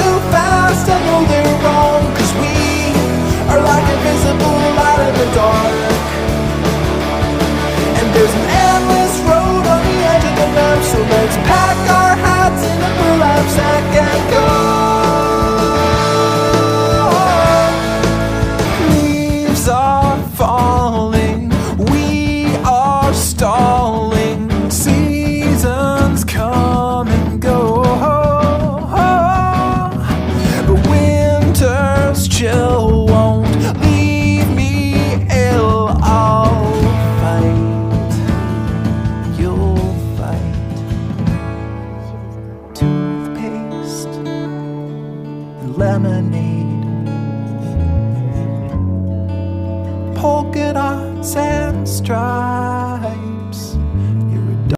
too fast, I know they're wrong, 'cause we are like invisible light in the dark. And there's an endless road on the edge of the map, so let's pack our hats in a burlap sack and go. Leaves are falling, we are stalling, seasons come and go, but winter's chill won't leave me ill. I'll fight, you'll fight. Toothpaste and lemonade, polka dots and stripes.